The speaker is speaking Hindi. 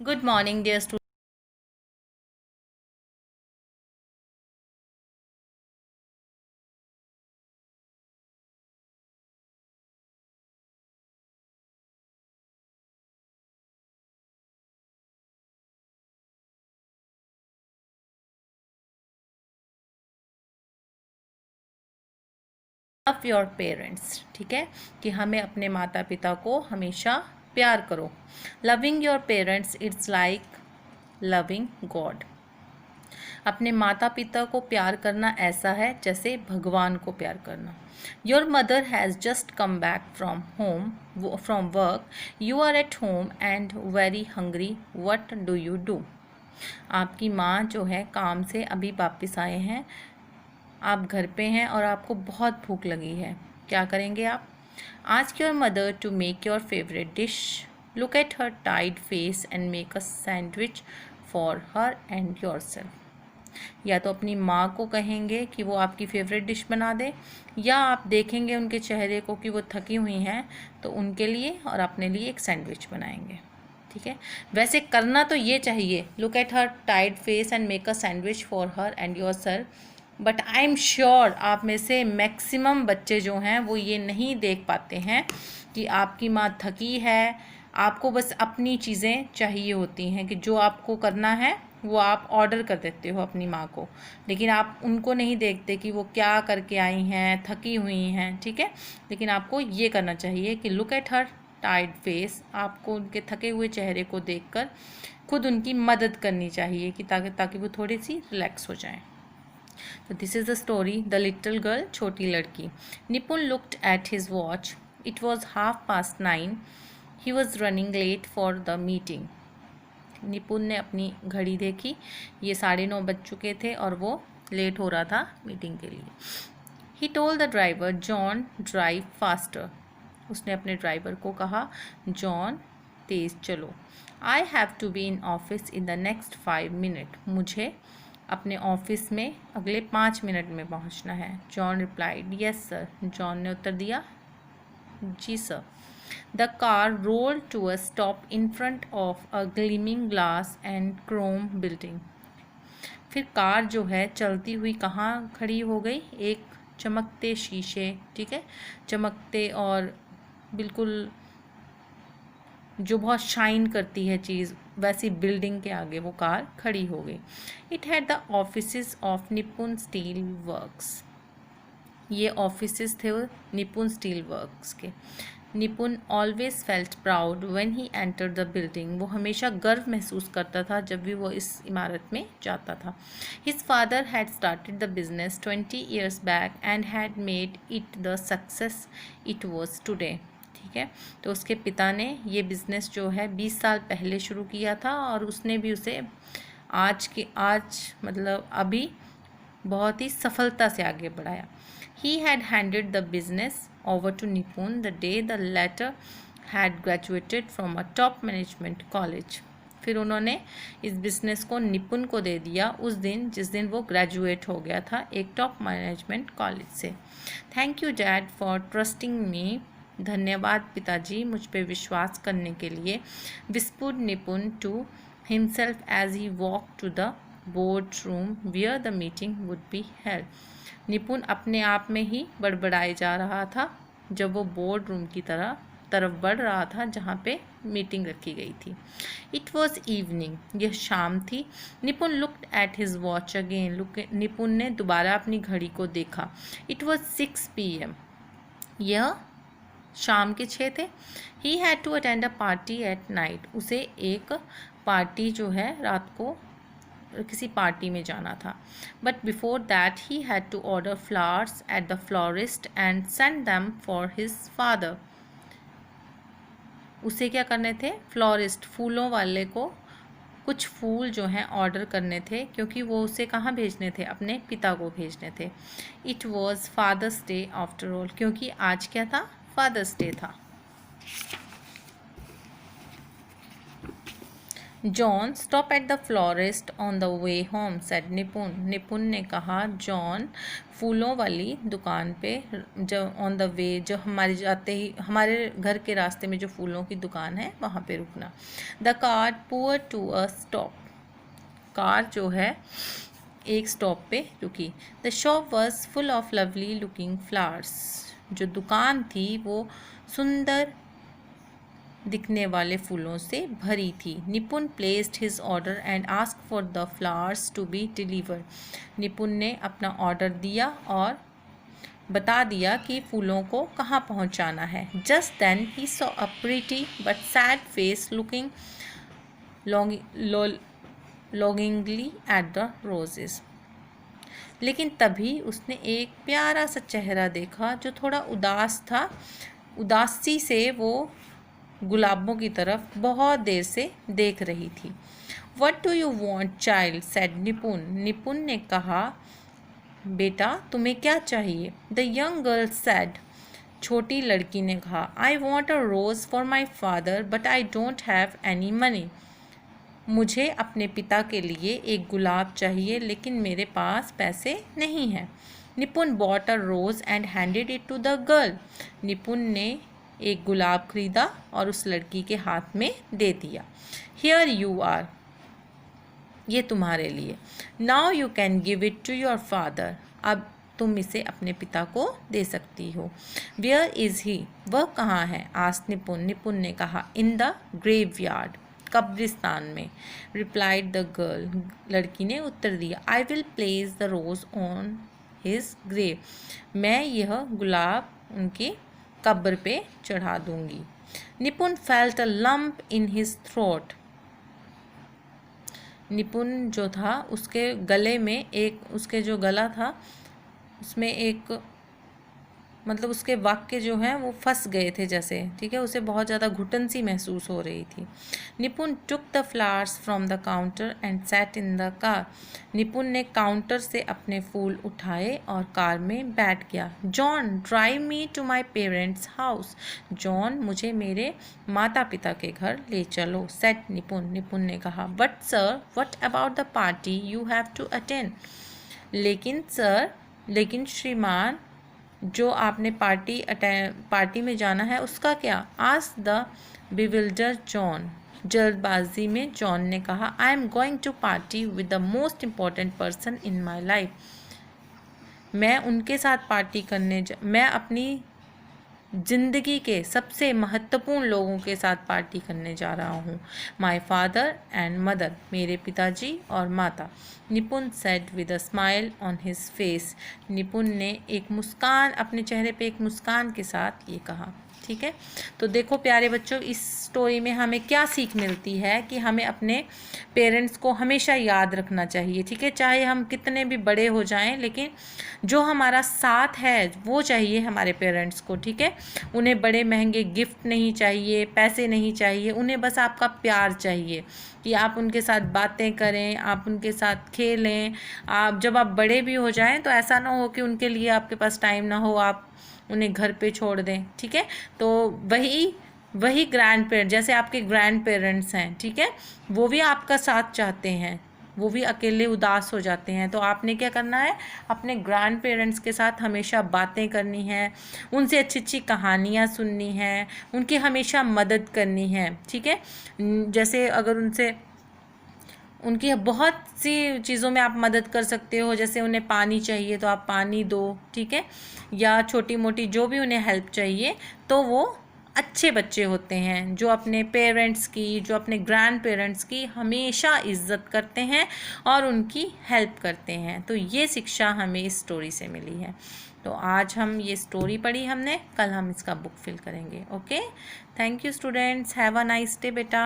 Good morning, dear students. Love your parents, ठीक है, कि हमें अपने माता पिता को हमेशा प्यार करो। Loving your parents it's like loving God. अपने माता पिता को प्यार करना ऐसा है जैसे भगवान को प्यार करना। Your mother has just come back from home from work. You are at home and very hungry, what do you do. आपकी माँ जो है काम से अभी वापस आए हैं, आप घर पे हैं और आपको बहुत भूख लगी है, क्या करेंगे आप? Ask your mother to make your favourite dish. Look at her टाइड face and make a sandwich for her and yourself. या तो अपनी माँ को कहेंगे कि वो आपकी फेवरेट डिश बना दे, या आप देखेंगे उनके चेहरे को कि वो थकी हुई हैं तो उनके लिए और अपने लिए एक सैंडविच बनाएंगे, ठीक है। वैसे करना तो ये चाहिए, लुक एट हर टाइड face and make a sandwich for her and yourself. But I am sure आप में से मैक्सिमम बच्चे जो हैं वो ये नहीं देख पाते हैं कि आपकी माँ थकी है। आपको बस अपनी चीज़ें चाहिए होती हैं कि जो आपको करना है वो आप ऑर्डर कर देते हो अपनी माँ को, लेकिन आप उनको नहीं देखते कि वो क्या करके आई हैं, थकी हुई हैं, ठीक है। लेकिन आपको ये करना चाहिए कि लुक एट हर टाइड फेस, आपको उनके थके हुए चेहरे को देखकर खुद उनकी मदद करनी चाहिए कि ताकि वो थोड़ी सी रिलैक्स हो जाएं। So this is the story, The Little Girl, छोटी लड़की. Nipun looked at his watch. It was 9:30. He was running late for the meeting. निपुण ने अपनी घड़ी देखी, ये 9:30 बज चुके थे और वो लेट हो रहा था मीटिंग के लिए। He told the driver, John, drive faster. उसने अपने ड्राइवर को कहा, जॉन तेज़ चलो। I have to be in office in the next 5 minutes. मुझे अपने ऑफिस में अगले 5 मिनट में पहुंचना है। John replied, yes sir. John ने उत्तर दिया, जी sir. The car rolled to a stop in front of a gleaming glass and chrome building. फिर कार जो है चलती हुई कहाँ खड़ी हो गई? एक चमकते शीशे, ठीक है, चमकते और बिल्कुल जो बहुत शाइन करती है चीज़, वैसी बिल्डिंग के आगे वो कार खड़ी हो गई। It had the offices of निपुण स्टील वर्क्स। ये ऑफिसेस थे निपुण स्टील वर्क्स के। निपुण always felt proud when he entered the building. वो हमेशा गर्व महसूस करता था जब भी वो इस इमारत में जाता था। His father had started the business 20 years back and had made it the success it was today. ठीक है, तो उसके पिता ने ये बिज़नेस जो है 20 साल पहले शुरू किया था और उसने भी उसे आज मतलब अभी बहुत ही सफलता से आगे बढ़ाया। He had handed the business over to Nipun the day the latter had graduated from a top management college. फिर उन्होंने इस बिज़नेस को निपुण को दे दिया उस दिन जिस दिन वो ग्रेजुएट हो गया था एक टॉप मैनेजमेंट कॉलेज से। Thank you dad for trusting मी। धन्यवाद पिताजी मुझ पे विश्वास करने के लिए। Whispered Nipun to himself as he walk to the board room where the meeting would be held. Nipun अपने आप में ही बड़बड़ाए जा रहा था जब वो बोर्ड रूम की तरफ बढ़ रहा था जहाँ पे मीटिंग रखी गई थी। इट वॉज इवनिंग, यह शाम थी। निपुण looked at his watch again. निपुण ने दोबारा अपनी घड़ी को देखा। इट वॉज 6 PM, यह शाम के 6 थे। He had to attend a party at night. उसे एक पार्टी जो है रात को किसी पार्टी में जाना था। But before that he had to order flowers at the florist and send them for his father. उसे क्या करने थे? फ्लोरिस्ट, फूलों वाले को कुछ फूल जो हैं ऑर्डर करने थे क्योंकि वो उसे कहाँ भेजने थे? अपने पिता को भेजने थे। It was Father's Day after all, क्योंकि आज क्या था? फादर्स डे था। John stop at the florist on the way home said Nipun. Nipun ने कहा जॉन फूलों वाली दुकान पे, जो ऑन द वे, जो हमारे जाते ही हमारे घर के रास्ते में जो फूलों की दुकान है वहाँ पे रुकना। The car pulled to a stop. Car जो है एक स्टॉप पे रुकी। The shop was full of lovely looking flowers. जो दुकान थी वो सुंदर दिखने वाले फूलों से भरी थी। Nipun placed his order and ask for the flowers to be delivered. Nipun ने अपना ऑर्डर दिया और बता दिया कि फूलों को कहाँ पहुँचाना है। Just then he saw a pretty but sad face looking longingly at the roses. लेकिन तभी उसने एक प्यारा सा चेहरा देखा जो थोड़ा उदास था। उदासी से वो गुलाबों की तरफ बहुत देर से देख रही थी। What do you want, child? said निपुन। निपुन ने कहा, बेटा तुम्हें क्या चाहिए? The young girl said, छोटी लड़की ने कहा, I want a rose for my father, but I don't have any money. मुझे अपने पिता के लिए एक गुलाब चाहिए लेकिन मेरे पास पैसे नहीं हैं। निपुन bought a rose and handed it to the girl. निपुन ने एक गुलाब खरीदा और उस लड़की के हाथ में दे दिया। Here you are. ये तुम्हारे लिए। Now you can give it to your father. अब तुम इसे अपने पिता को दे सकती हो। Where is he? वह कहाँ है? asked निपुन। निपुन ने कहा, In the graveyard. कब्रिस्तान में। Replied the girl. लड़की ने उत्तर दिया, I will place the rose on his grave. मैं यह गुलाब उनकी कब्र पे चढ़ा दूंगी। निपुन felt a lump in his throat. निपुन जो था उसके गले में एक, उसके जो गला था उसमें एक, मतलब उसके वाक्य जो हैं वो फंस गए थे जैसे, ठीक है, उसे बहुत ज़्यादा घुटन सी महसूस हो रही थी। Nipun took the flowers from the counter and sat in the car. Nipun ने काउंटर से अपने फूल उठाए और कार में बैठ गया। John drive me to my parents house. John मुझे मेरे माता पिता के घर ले चलो। सेट निपुन। निपुन ने कहा, but sir what about the party you have to attend. लेकिन श्रीमान, जो आपने पार्टी में जाना है उसका क्या? Asked the bewildered John. जल्दबाजी में जॉन ने कहा, I am going to party with the most important person in my life. मैं उनके साथ पार्टी मैं अपनी ज़िंदगी के सबसे महत्वपूर्ण लोगों के साथ पार्टी करने जा रहा हूँ। माई फादर एंड मदर, मेरे पिताजी और माता। Nipun said with a smile on his face. Nipun ने एक मुस्कान, अपने चेहरे पे एक मुस्कान के साथ ये कहा। ठीक है, तो देखो प्यारे बच्चों, इस स्टोरी में हमें क्या सीख मिलती है कि हमें अपने पेरेंट्स को हमेशा याद रखना चाहिए। ठीक है, चाहे हम कितने भी बड़े हो जाएं, लेकिन जो हमारा साथ है वो चाहिए हमारे पेरेंट्स को। ठीक है, उन्हें बड़े महंगे गिफ्ट नहीं चाहिए, पैसे नहीं चाहिए, उन्हें बस आपका प्यार चाहिए कि आप उनके साथ बातें करें, आप उनके साथ खेलें। आप जब आप बड़े भी हो जाएं तो ऐसा ना हो कि उनके लिए आपके पास टाइम ना हो, आप उन्हें घर पे छोड़ दें। ठीक है, तो वही ग्रैंड पेरेंट्स, जैसे आपके ग्रैंड पेरेंट्स हैं, ठीक है, वो भी आपका साथ चाहते हैं, वो भी अकेले उदास हो जाते हैं। तो आपने क्या करना है, अपने ग्रैंड पेरेंट्स के साथ हमेशा बातें करनी है, उनसे अच्छी अच्छी कहानियाँ सुननी हैं, उनकी हमेशा मदद करनी है। ठीक है, जैसे अगर उनकी बहुत सी चीज़ों में आप मदद कर सकते हो, जैसे उन्हें पानी चाहिए तो आप पानी दो। ठीक है, या छोटी मोटी जो भी उन्हें हेल्प चाहिए, तो वो अच्छे बच्चे होते हैं जो अपने पेरेंट्स की, जो अपने ग्रैंड पेरेंट्स की हमेशा इज़्ज़त करते हैं और उनकी हेल्प करते हैं। तो ये शिक्षा हमें इस स्टोरी से मिली है। तो आज हम ये स्टोरी पढ़ी हमने, कल हम इसका बुक फिल करेंगे। Okay, thank you students, have a nice day बेटा।